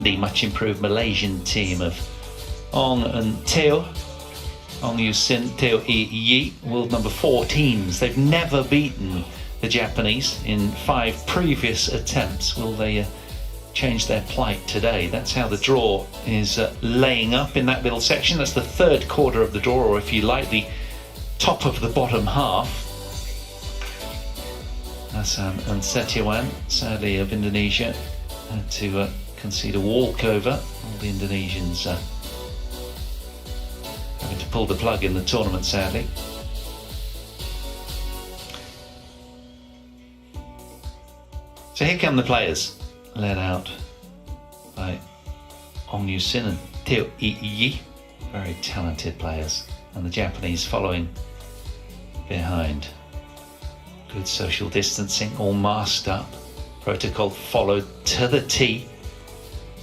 the much improved Malaysian team of Ong and Teo. Ong Yu-sin, Teo Yi, world number 4 teams. They've never beaten the Japanese in 5 previous attempts. Will they change their plight today? That's how the draw is laying up in that middle section. That's the third quarter of the draw, or if you like, the top of the bottom half. Hassan and Setiawan, sadly of Indonesia, had to concede a walkover. All the Indonesians having to pull the plug in the tournament, sadly. So here come the players, led out by Ong Yu-sin and Teo Yi, very talented players, and the Japanese following behind. Good social distancing, all masked up, protocol followed to the T,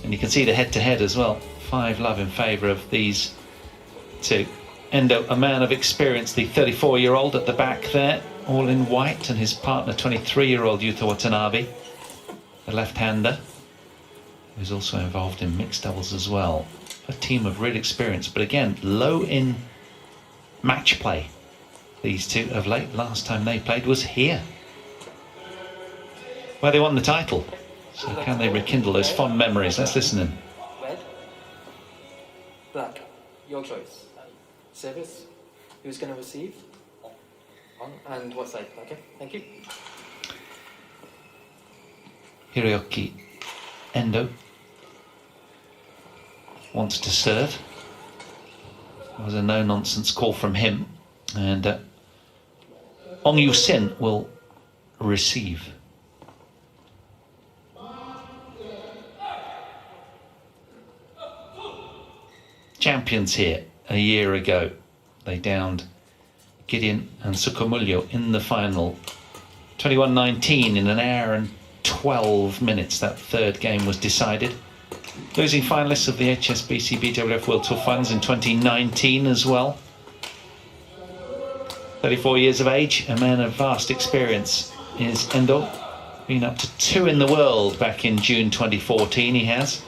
and you can see the head-to-head as well. 5-love in favour of these two. Endo, a man of experience, the 34-year-old at the back there, all in white, and his partner, 23-year-old Yuta Watanabe, the left-hander, who's also involved in mixed doubles as well. A team of real experience, but again, low in match play. These two of late. Last time they played was here, where they won the title. So can they rekindle those fond memories? Let's listen in. Red, black, your choice. Service, who's going to receive? On, and what side? Okay, thank you. Hiroyuki Endo wants to serve. There was a no-nonsense call from him, and Ong Yu-sin will receive. Champions here a year ago. They downed Gideon and Sukamuljo in the final. 21-19 in an hour and 12 minutes. That third game was decided. Losing finalists of the HSBC BWF World Tour finals in 2019 as well. 34 years of age, a man of vast experience is Endo. Been up to 2 in the world back in June 2014 he has.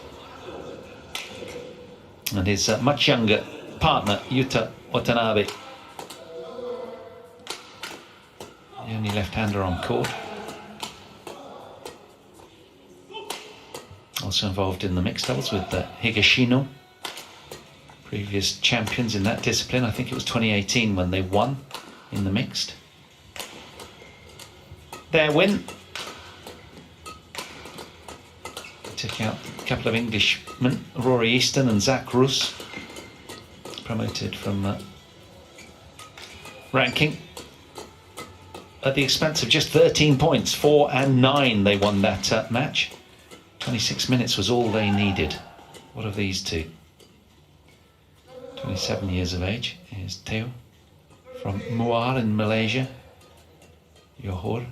And his much younger partner, Yuta Watanabe, the only left-hander on court. Also involved in the mixed doubles with Higashino, previous champions in that discipline. I think it was 2018 when they won in the mixed. Their win. Took out a couple of Englishmen, Rory Easton and Zach Roos, promoted from ranking at the expense of just 13 points. 4 and 9 they won that match. 26 minutes was all they needed. What of these two? 27 years of age. Here's Teo from Muar in Malaysia. Johor.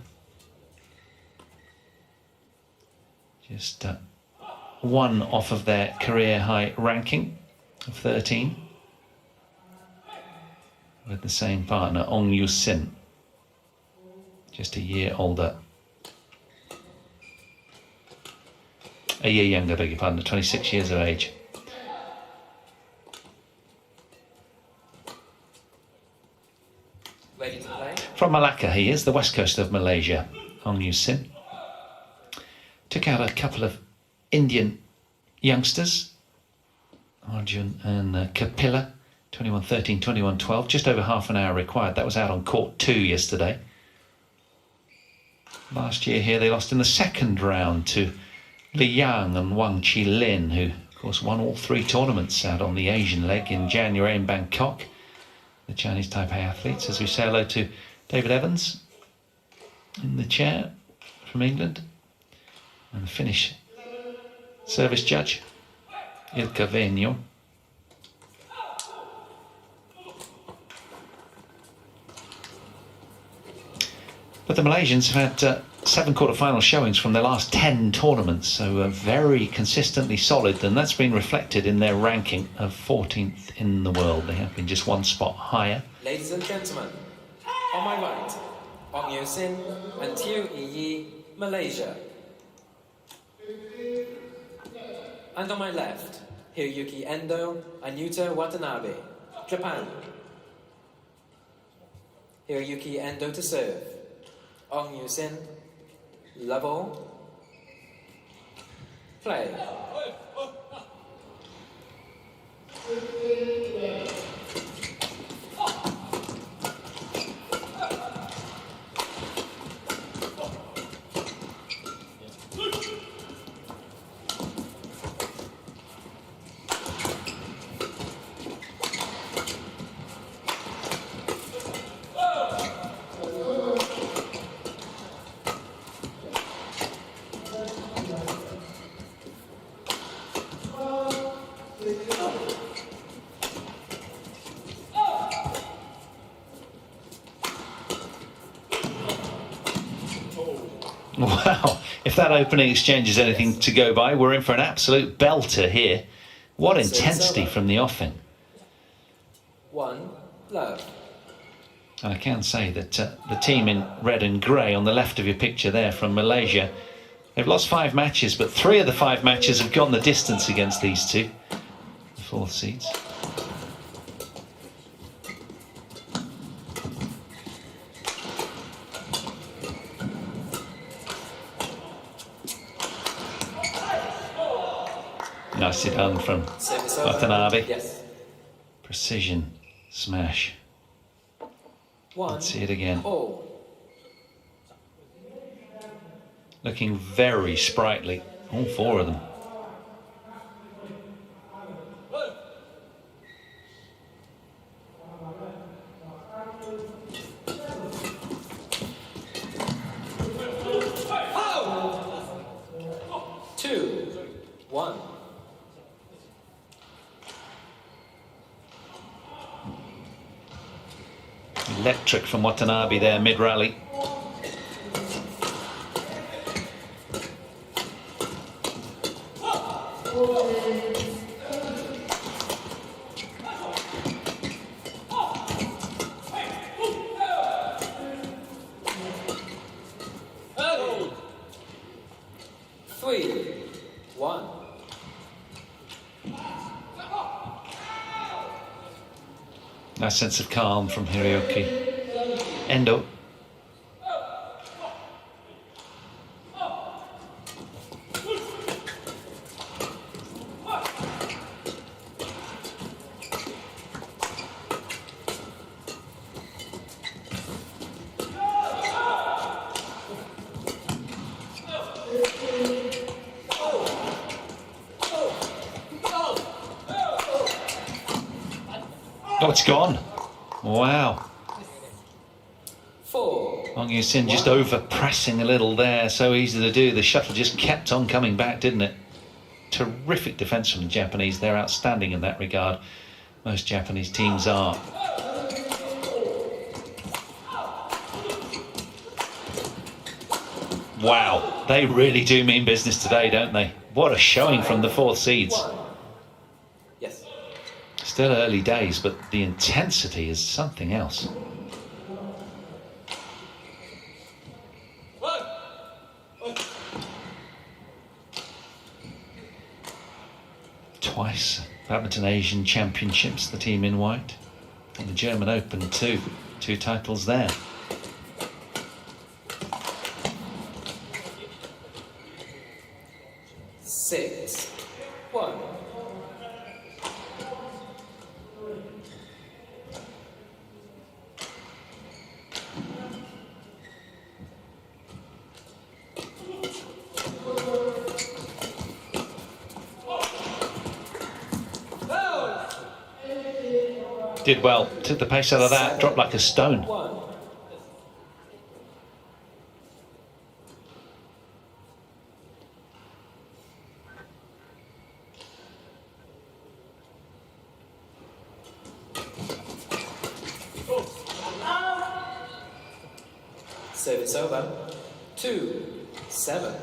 Just one off of their career high ranking of 13. With the same partner, Ong Yu-sin. Just a year older. A year younger, beg your pardon, 26 years of age. Ready to play? From Malacca he is, the west coast of Malaysia, Ong Yu-sin. Took out a couple of Indian youngsters, Arjun and Kapila, 21-13, 21-12, just over half an hour required. That was out on court 2 yesterday. Last year here they lost in the second round to Li Yang and Wang Chi Lin, who of course won all 3 tournaments out on the Asian leg in January in Bangkok. The Chinese Taipei athletes, as we say hello to David Evans in the chair from England, and the Finnish service judge Ilkka Vainio. But the Malaysians have had 7 quarter-final showings from their last 10 tournaments, so very consistently solid, and that's been reflected in their ranking of 14th in the world. They have been just 1 spot higher. Ladies and gentlemen, on my right, Ong Yu-sin and Teo Yi, Malaysia. And on my left, Hiroyuki Endo and Yuta Watanabe, Japan. Hiroyuki Endo to serve. Ong Yu-sin, level, play. Wow, if that opening exchange is anything to go by, we're in for an absolute belter here. What intensity from the offing. 1 love. And I can say that the team in red and grey on the left of your picture there from Malaysia, they've lost 5 matches, but 3 of the 5 matches have gone the distance against these two, the 4th seeds. Nicely done from Watanabe. Yes. Precision smash. 1. Let's see it again. Oh. Looking very sprightly, all 4 of them. Electric from Watanabe there mid-rally. Nice sense of calm from Hiroyuki Endo. Oh, it's gone. Wow. Ong Yu-sin just over pressing a little there. So easy to do. The shuttle just kept on coming back, didn't it? Terrific defence from the Japanese. They're outstanding in that regard. Most Japanese teams are. Wow. They really do mean business today, don't they? What a showing from the 4th seeds. Yes. Still early days, but the intensity is something else. Twice Badminton Asian Championships, the team in white, and the German Open too. 2 titles there. Six, 1. Did well, took the pace out of that, dropped like a stone. 1. Service over. 2-7.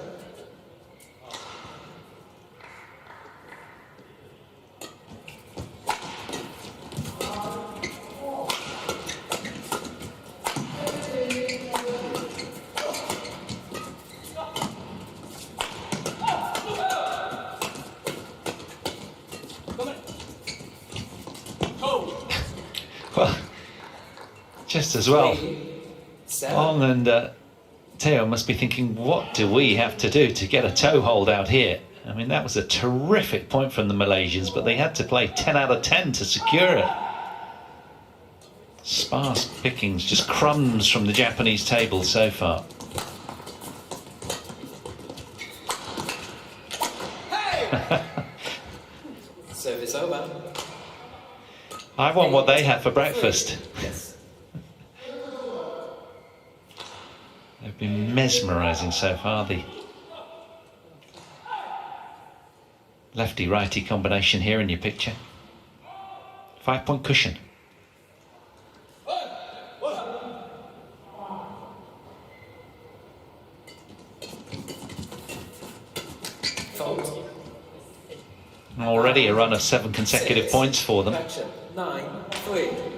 just as well. 7. Ong and Theo must be thinking, what do we have to do to get a toe hold out here? I mean, that was a terrific point from the Malaysians, but they had to play 10 out of 10 to secure it. Sparse pickings, just crumbs from the Japanese table so far. Service over. I want what they had for breakfast. Yes. They've been mesmerising so far, the lefty-righty combination here in your picture. 5-point cushion. Already a run of 7 consecutive points for them. 9-3.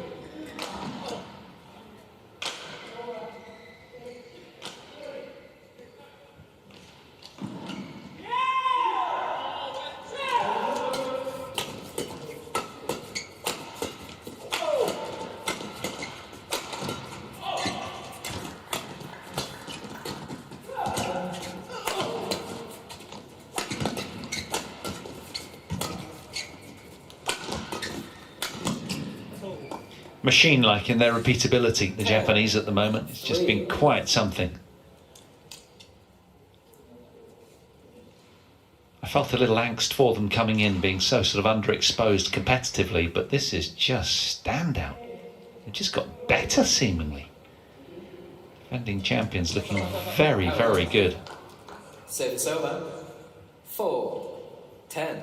Machine-like in their repeatability, the Japanese at the moment. It's just been quite something. I felt a little angst for them coming in, being so sort of underexposed competitively, but this is just standout. They've just got better, seemingly. Defending champions looking very, very good. Service over. 4-10.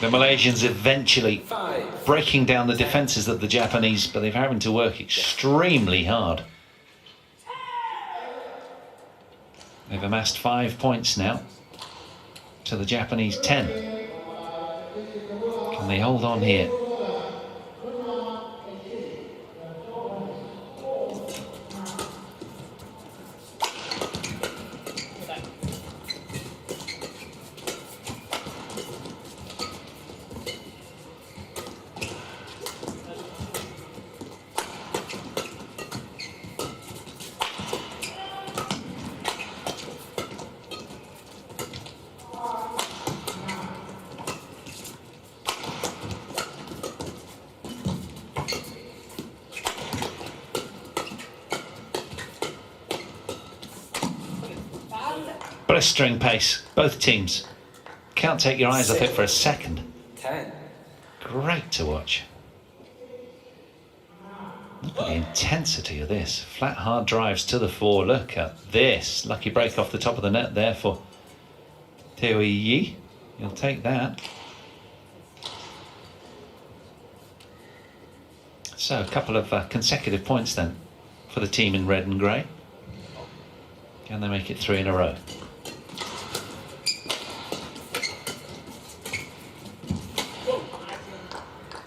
The Malaysians eventually breaking down the defences of the Japanese, but they're having to work extremely hard. They've amassed 5 points now to the Japanese 10. Can they hold on here? Blistering pace, both teams. Can't take your eyes off it for a second. 10. Great to watch. Look at the intensity of this. Flat, hard drives to the fore. Look at this. Lucky break off the top of the net there for Teo Yi. He'll take that. So a couple of consecutive points then for the team in red and grey. Can they make it 3 in a row?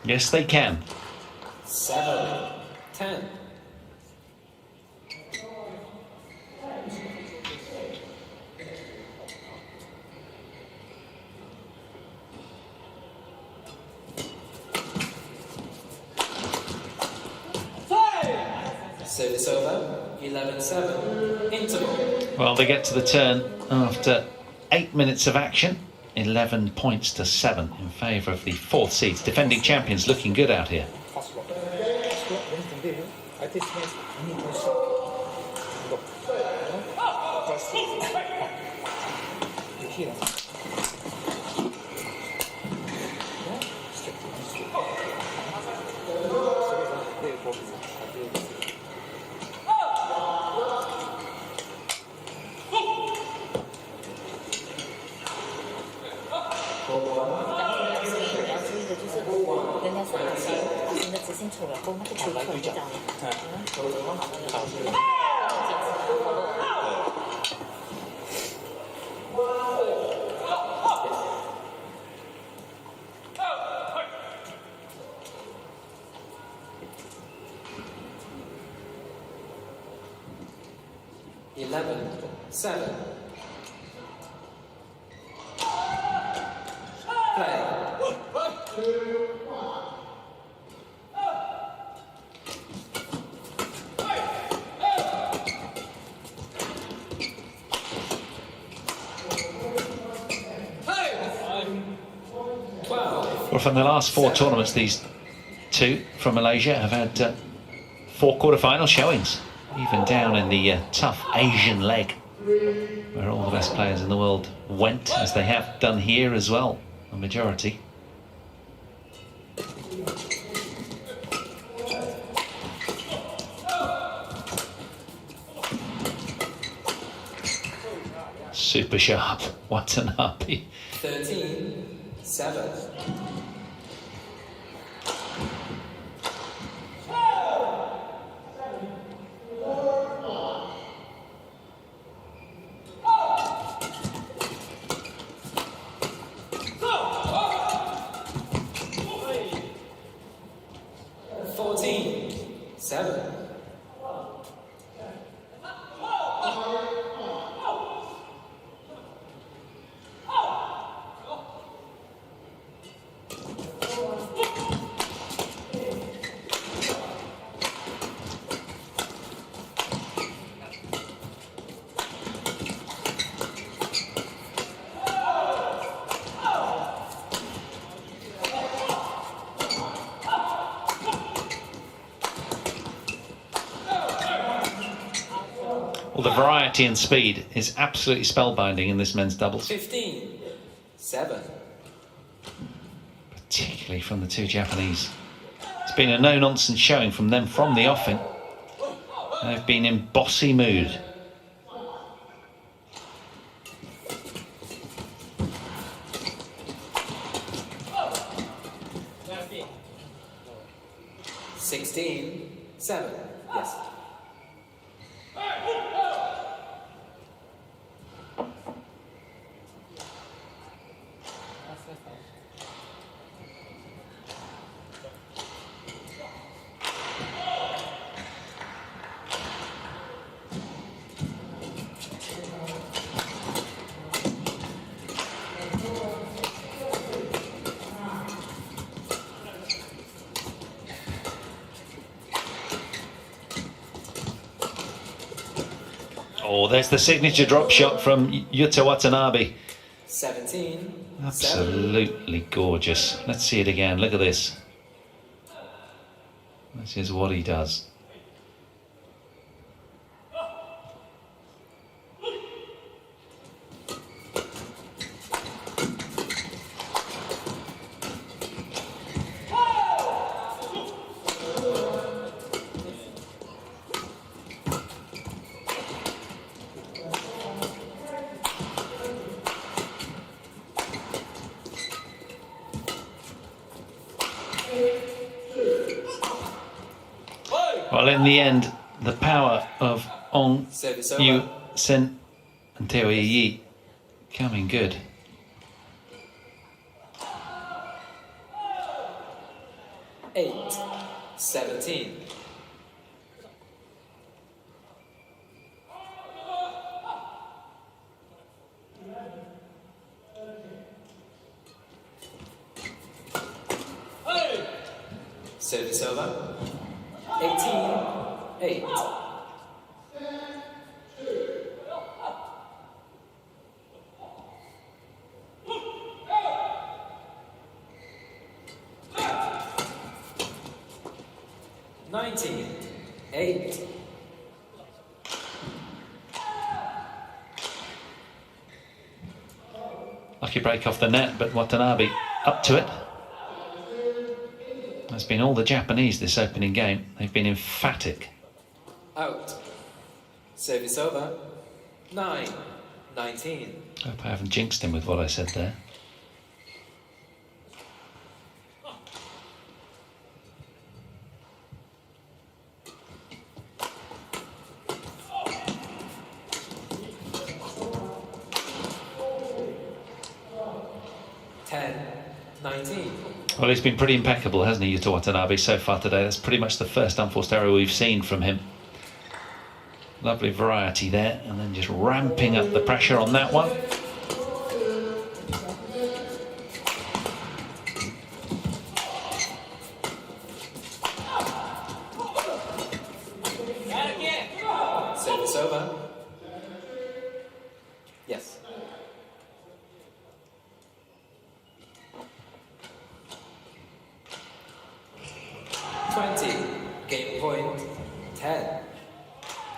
Yes, they can. 7-10. Service over. 11-7. Interval. Well, they get to the turn after 8 minutes of action. 11 points to 7 in favour of the 4th seeds. Defending champions looking good out here. 11-7. Play. Well, from the last 4 tournaments, these two from Malaysia have had 4 quarter-final showings, even down in the tough Asian leg, where all the best players in the world went, as they have done here as well, a majority. Super sharp, Watanabe. 13-7. 14-7. Well, the variety and speed is absolutely spellbinding in this men's doubles. 15-7. Particularly from the two Japanese. It's been a no-nonsense showing from them from the offing. They've been in bossy mood. $16-7. Yes. Oh, there's the signature drop shot from Yuta Watanabe. 17. Absolutely gorgeous. Let's see it again. Look at this. This is what he does. Well, in the end, the power of Ong Yu Sen and Teo Yi coming good. Eight, 17. Service over. 18-8. $19-8. Lucky break off the net, but Watanabe up to it. There's been all the Japanese this opening game. They've been emphatic. Out. Service over. 9-19. Hope I haven't jinxed him with what I said there. Well, he's been pretty impeccable, hasn't he, Yuta Watanabe, so far today. That's pretty much the first unforced error we've seen from him. Lovely variety there, and then just ramping up the pressure on that one. Service over. Yes. 20. Game point 10.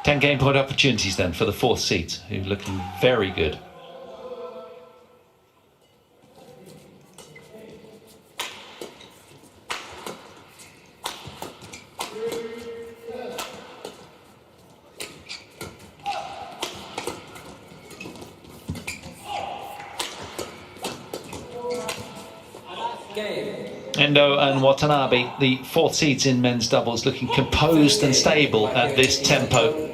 10 game point opportunities then for the fourth seed, who are looking very good. Endo and Watanabe, the fourth seeds in men's doubles, looking composed and stable at this tempo.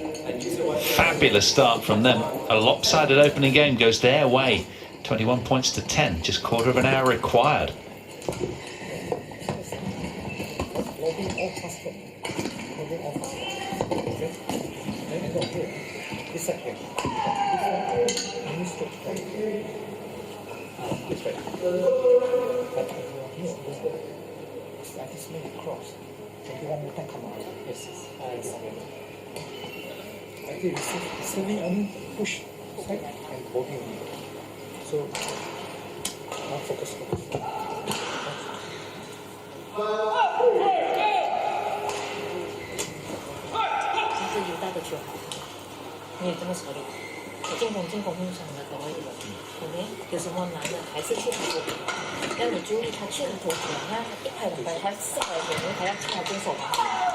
Fabulous start from them. A lopsided opening game goes their way. 21 points to 10, just quarter of an hour required. Serving only push side and body only. So now focus.这有大的球，你也这么说的，我进攻上的可以了，对不对？有什么难的还是去他这边。要你注意他去他头前，那他一拍两拍，他上来前面他要去他正手嘛，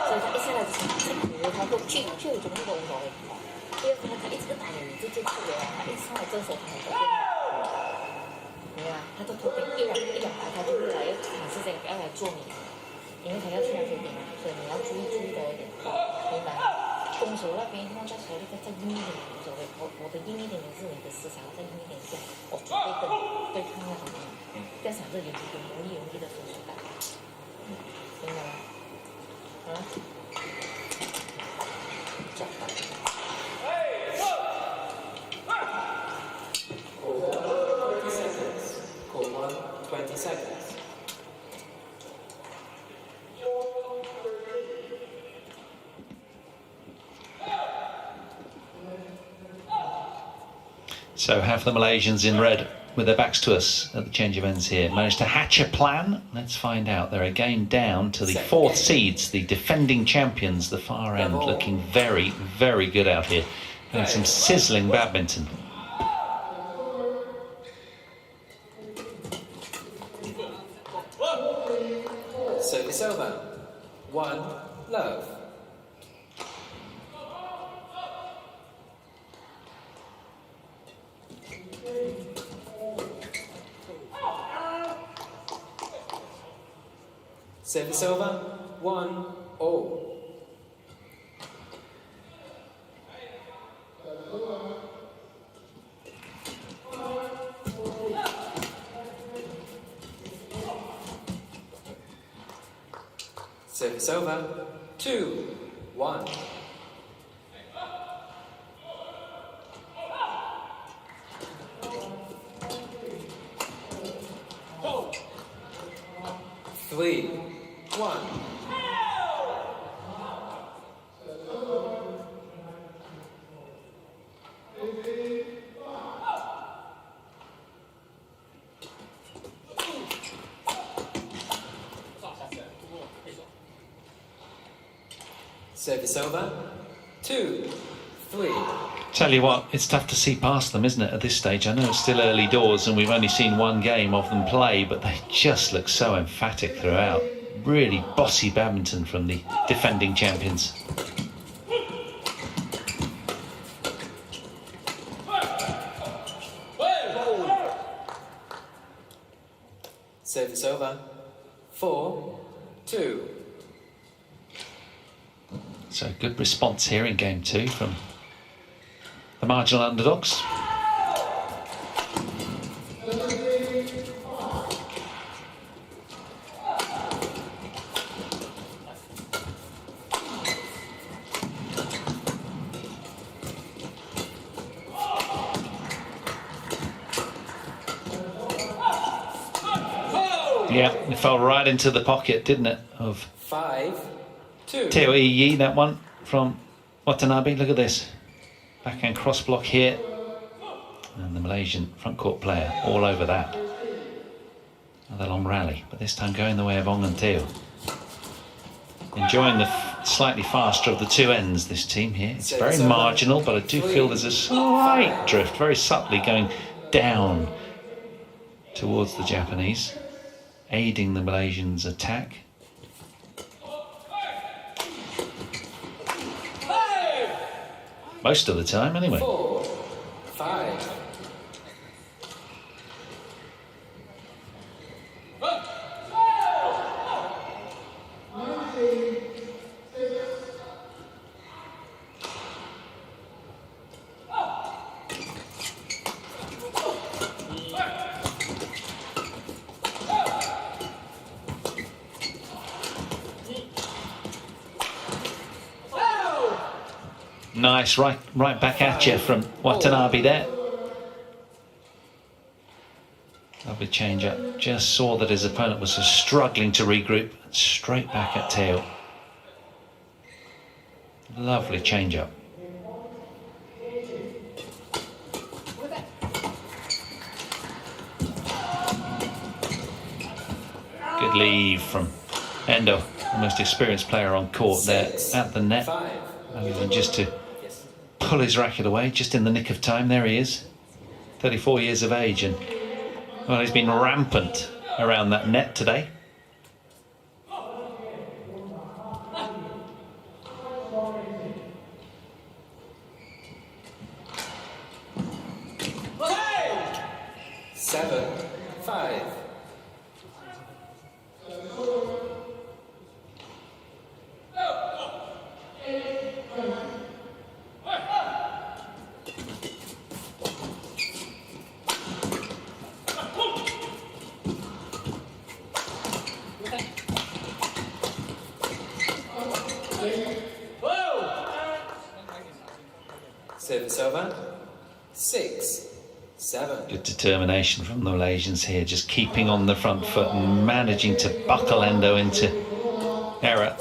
所以他一下来就是这个，他会去有中间的无所谓。第二他一直打你，这就错了，他一上来正手他很多变化，对啊，他都头顶一两拍，他就会来要尝试这个要来做你，因为他要去他这边嘛，所以你要注意多一点，明白？攻手那边放在手里再硬一点无所谓，我的硬一点是你的思想再硬一点是，我准备跟对抗那种的，不要想着有容易的手感，明白吗？啊？讲吧。20 seconds. So have the Malaysians in red with their backs to us at the change of ends here managed to hatch a plan? Let's find out. They're again down to the fourth seeds, the defending champions, the far end, looking very, very good out here. Playing some sizzling badminton. Service over. 1 love. Service over. 1 all. Service over. 2 1. Three 1. Service over. 2 3. Tell you what, it's tough to see past them, isn't it, at this stage? I know it's still early doors and we've only seen one game of them play, but they just look so emphatic throughout. Really bossy badminton from the defending champions. Service over. 4 2. So good response here in game 2 from the marginal underdogs. Yeah, it fell right into the pocket, didn't it, of 5-2. Teo Yi, that one from Watanabe. Look at this. Backhand cross block here. And the Malaysian front court player all over that. Another long rally, but this time going the way of Ong and Teo. Enjoying the slightly faster of the two ends, this team here. It's very marginal, but I do feel there's a slight drift, very subtly going down towards the Japanese, aiding the Malaysians' attack. Most of the time, anyway. 4-5. Nice, right back at you from Watanabe there. Lovely change up. Just saw that his opponent was struggling to regroup. Straight back at Teo. Lovely change up. Good leave from Endo, the most experienced player on court there at the net. Only than just to pull his racket away just in the nick of time. There he is, 34 years of age, and well, he's been rampant around that net today. Service over. 6-7. Good determination from the Malaysians here, just keeping on the front foot and managing to buckle Endo into error.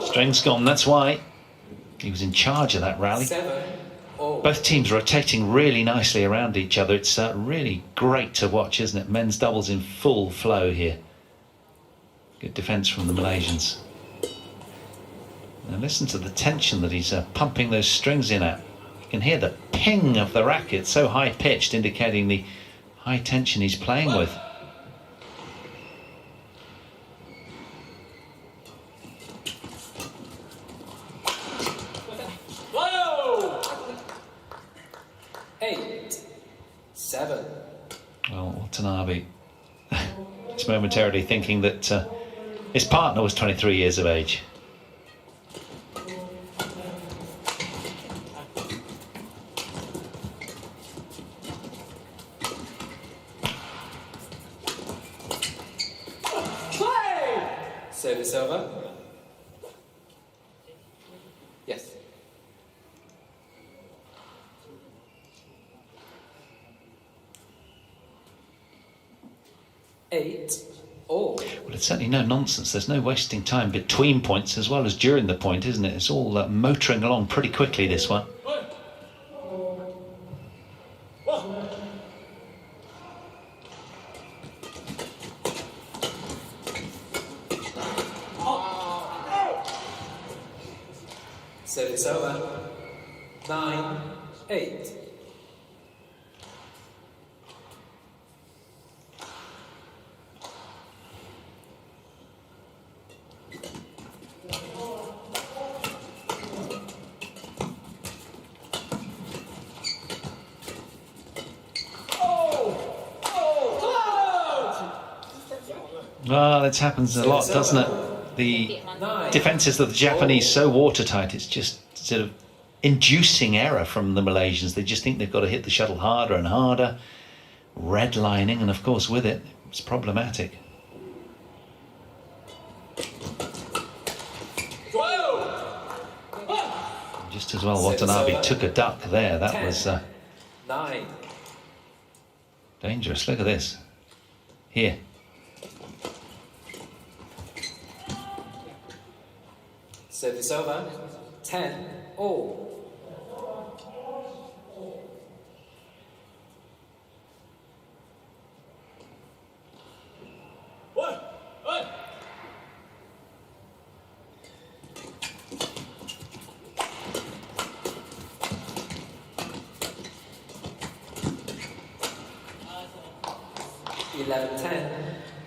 Strength's gone, that's why. He was in charge of that rally. 7-0. Both teams rotating really nicely around each other. It's really great to watch, isn't it? Men's doubles in full flow here. Good defence from the Malaysians. And listen to the tension that he's pumping those strings in at. You can hear the ping of the racket, so high-pitched, indicating the high tension he's playing with. Well, Watanabe is momentarily thinking that his partner was 23 years of age. Service over. Yes. Well, it's certainly no nonsense. There's no wasting time between points as well as during the point, isn't it? It's all motoring along pretty quickly, this one. Service over. 9-8. Well, it happens a lot, doesn't it? The defences of the Japanese so watertight, it's just sort of inducing error from the Malaysians. They just think they've got to hit the shuttle harder and harder, redlining, and of course with it, it's problematic. Just as well Watanabe took a duck there. That 10, was 9. dangerous. Look at this. Here. Service over. 10 all.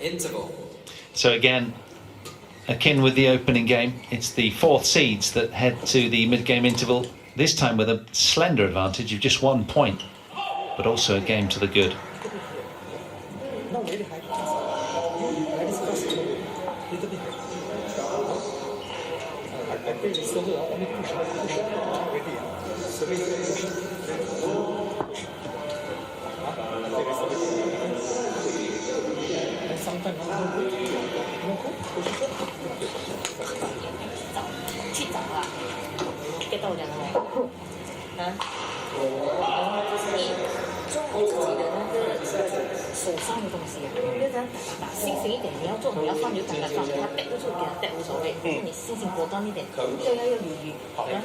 Interval. So again, akin with the opening game, it's the fourth seeds that head to the mid-game interval, this time with a slender advantage of just 1 point, but also a game to the good. Not very high pass. That is first little bit high. I play the server, only push, ready. Service, push, push. And sometimes no good, push. 去找啊，get 到人哦，啊，你做好自己的那个手上的东西啊，就这样打心情一点，你要做你要放就赶快放，他带不住给他带无所谓，你心情果断一点，要犹豫，好了。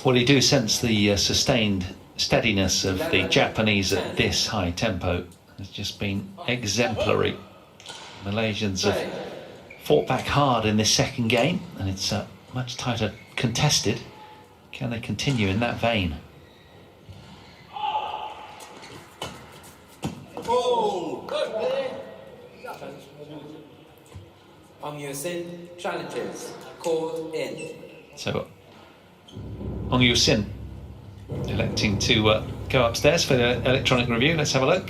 Well, you do sense the sustained steadiness of the Japanese at this high tempo. Has just been exemplary. Malaysians have fought back hard in this second game, and it's much tighter contested. Can they continue in that vein? Ong-Yu-Sin challenges called in. So, Ong-Yu-Sin electing to go upstairs for the electronic review. Let's have a look.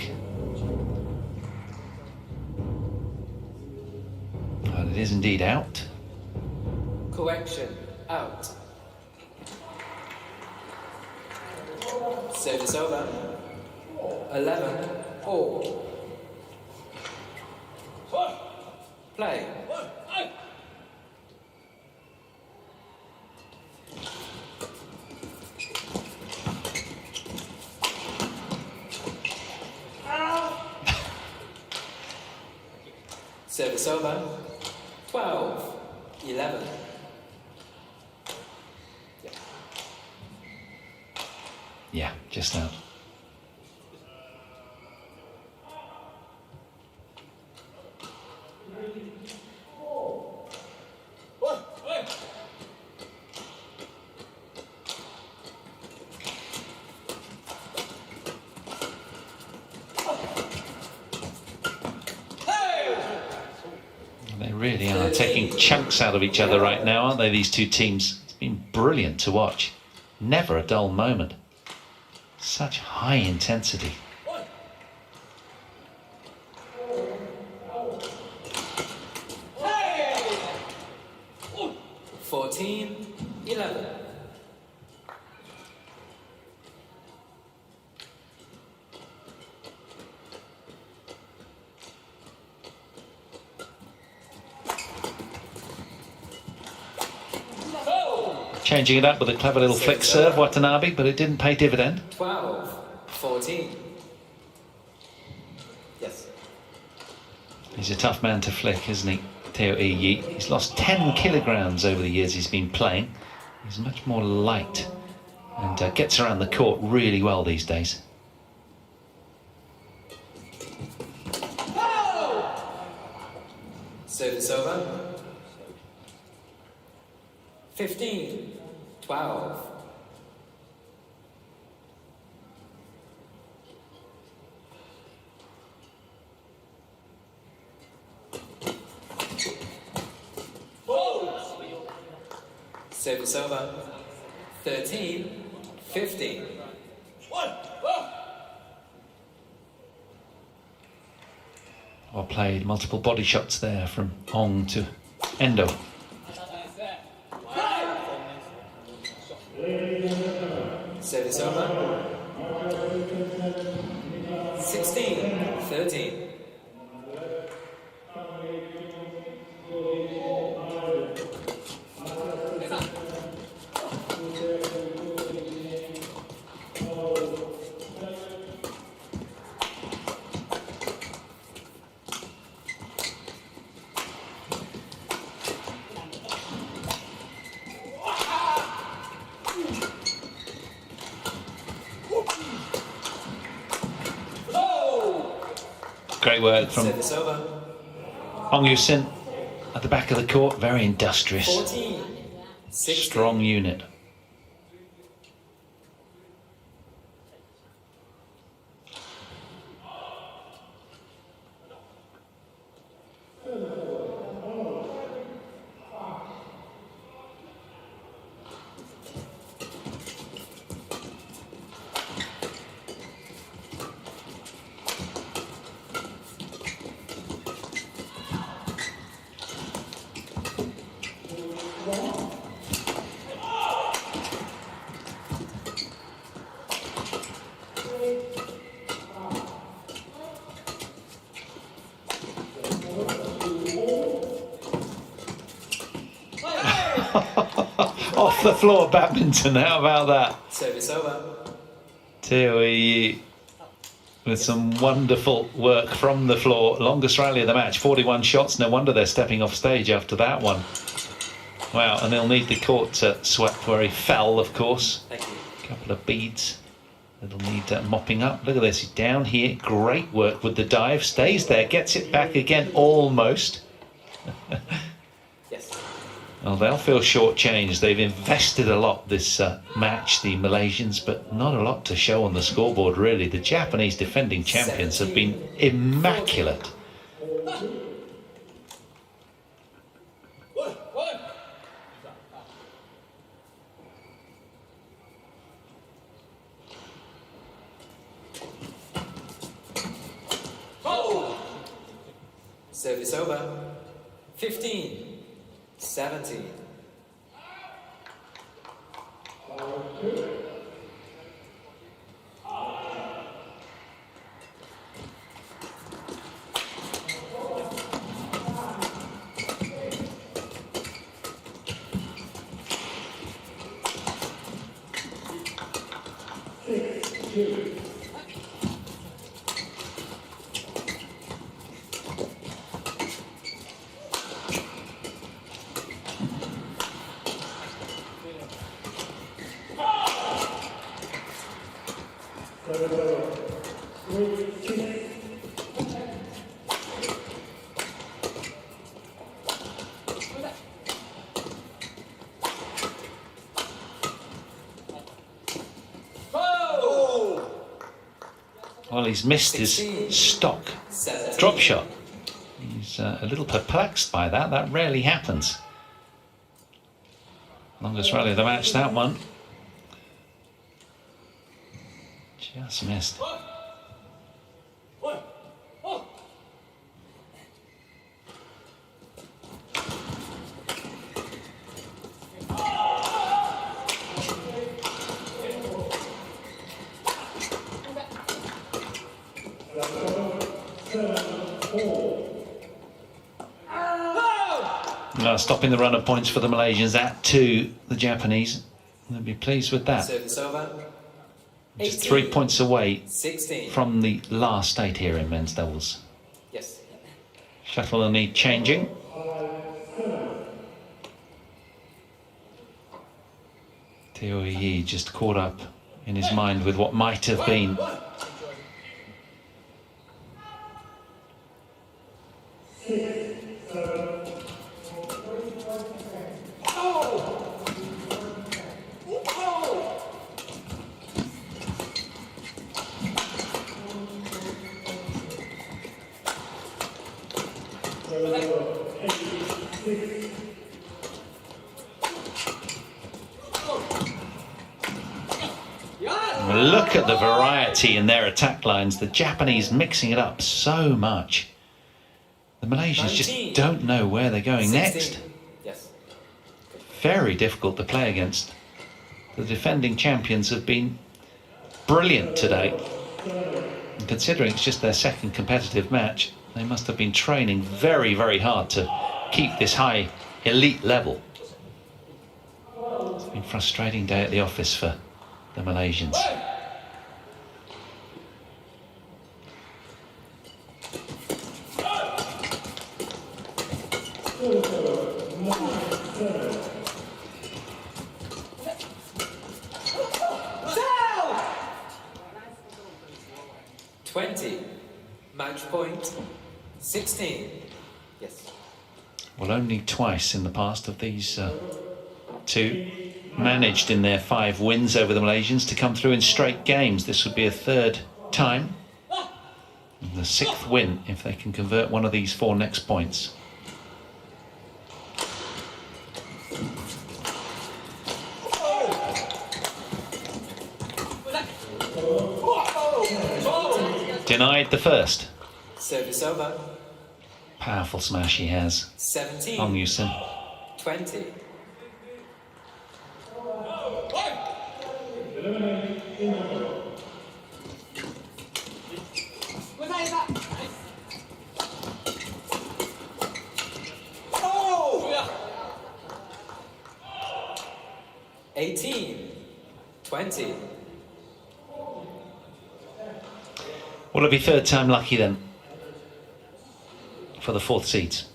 Well, it is indeed out. Correction, out. Service over. 11 all. Play. Service over. 12, 11. Yeah, just out. They really are taking chunks out of each other right now, aren't they, these two teams? It's been brilliant to watch. Never a dull moment. Such high intensity. Hey! 14, 11. Changing it up with a clever little flick serve, Watanabe, but it didn't pay dividend. 12, 14. Yes. He's a tough man to flick, isn't he, Teo Yi? He's lost 10 kilograms over the years he's been playing. He's much more light and gets around the court really well these days. Service over. 15, 12. Service over. 13, 15. Well played, multiple body shots there from Ong to Endo. Service over. 16, 13. Great work from Service over. Ong Yu-sin at the back of the court. Very industrious, 14. 16. strong unit. Off the floor badminton, how about that? Service over. Teo with some wonderful work from the floor. Longest rally of the match, 41 shots. No wonder they're stepping off stage after that one. Wow, and they'll need the court swept where he fell, of course. Thank you. A couple of beads. It'll need mopping up. Look at this, he's down here. Great work with the dive. Stays there, gets it back again, almost. Yes. Well, they'll feel shortchanged. They've invested a lot this match, the Malaysians, but not a lot to show on the scoreboard, really. The Japanese defending champions have been immaculate. Service over. 15. 17. Well, he's missed his stock drop shot. He's a little perplexed by that. That rarely happens. Longest rally of the match, that one. Just missed. Stopping the run of points for the Malaysians at 2, the Japanese. They'll be pleased with that. Service over. Just 3 points away 16. from the last state here in men's doubles. Yes. Shuttle will need changing. Teo Yi just caught up in his mind with what might have been. Look at the variety in their attack lines. The Japanese mixing it up so much. The Malaysians just don't know where they're going 16. next. Yes. Very difficult to play against. The defending champions have been brilliant today. And considering it's just their second competitive match, they must have been training very, very hard to keep this high elite level. It's been a frustrating day at the office for the Malaysians. Match point 16. Yes. Well, only twice in the past have these two managed in their 5 wins over the Malaysians to come through in straight games. This would be a 3rd time. And the 6th win if they can convert one of these 4 next points. Denied the first. Service over. Powerful smash he has. 17. Ong Yu-sin. 20. Oh! 18. 20. Will it be 3rd time lucky then for the 4th seeds?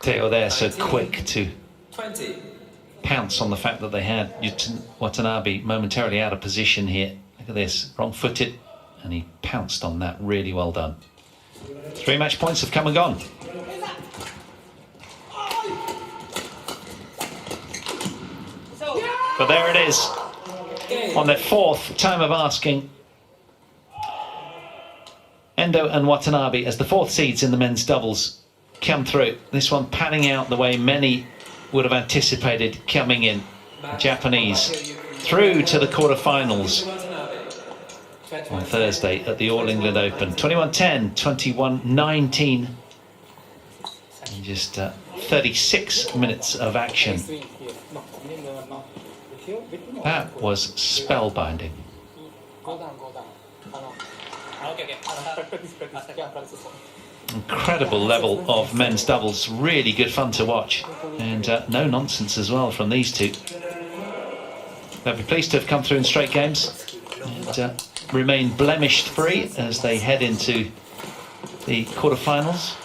Teo there so quick to 20. pounce on the fact that they had Watanabe momentarily out of position here. Look at this, wrong-footed, and he pounced on that. Really well done. 3 match points have come and gone. But there it is, on their 4th time of asking. Endo and Watanabe as the 4th seeds in the men's doubles come through. This one panning out the way many would have anticipated coming in. The Japanese through to the quarterfinals on Thursday at the All England Open. 21-10, 21-19. And just 36 minutes of action. That was spellbinding. Incredible level of men's doubles, really good fun to watch, and no nonsense as well from these two. They'll be pleased to have come through in straight games and remain blemished free as they head into the quarterfinals.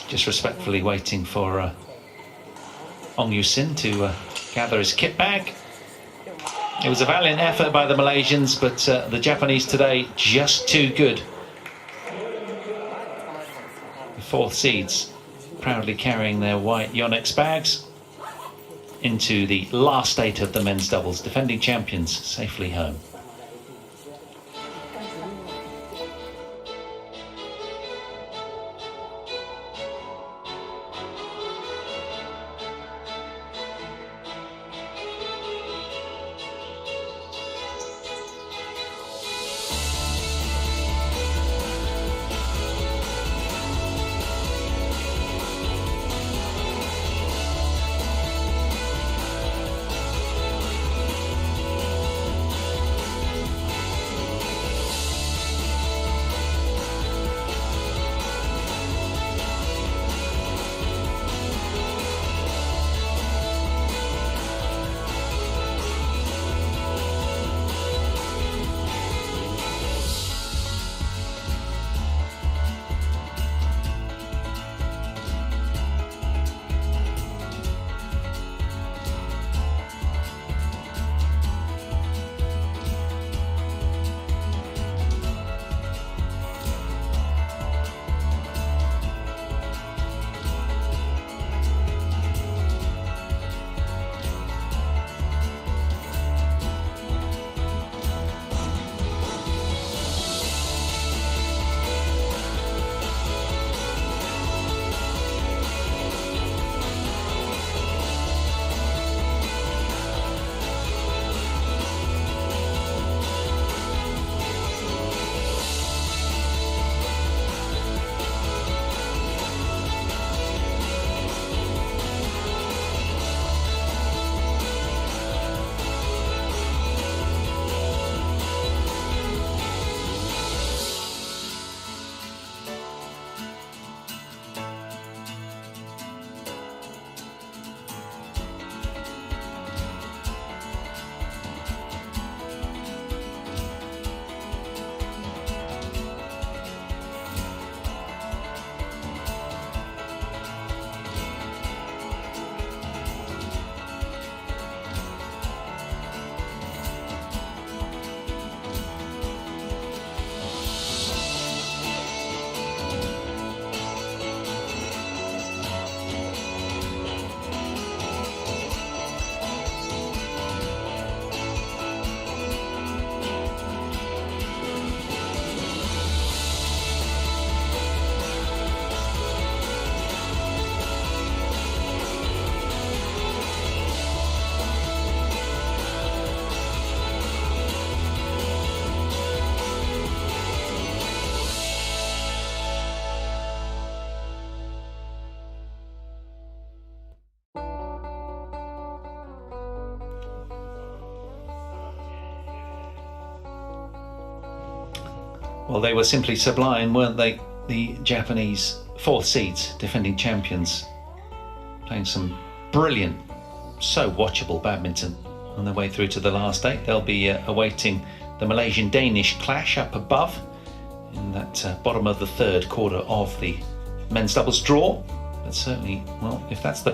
Just respectfully waiting for Ong Yu-sin to gather his kit bag. It was a valiant effort by the Malaysians, but the Japanese today just too good. The 4th seeds proudly carrying their white YONEX bags into the last 8 of the men's doubles. Defending champions safely home. Well, they were simply sublime, weren't they? The Japanese fourth seeds, defending champions, playing some brilliant, so watchable badminton on their way through to the last eight. They'll be awaiting the Malaysian-Danish clash up above in that bottom of the third quarter of the men's doubles draw. But certainly, well, if that's the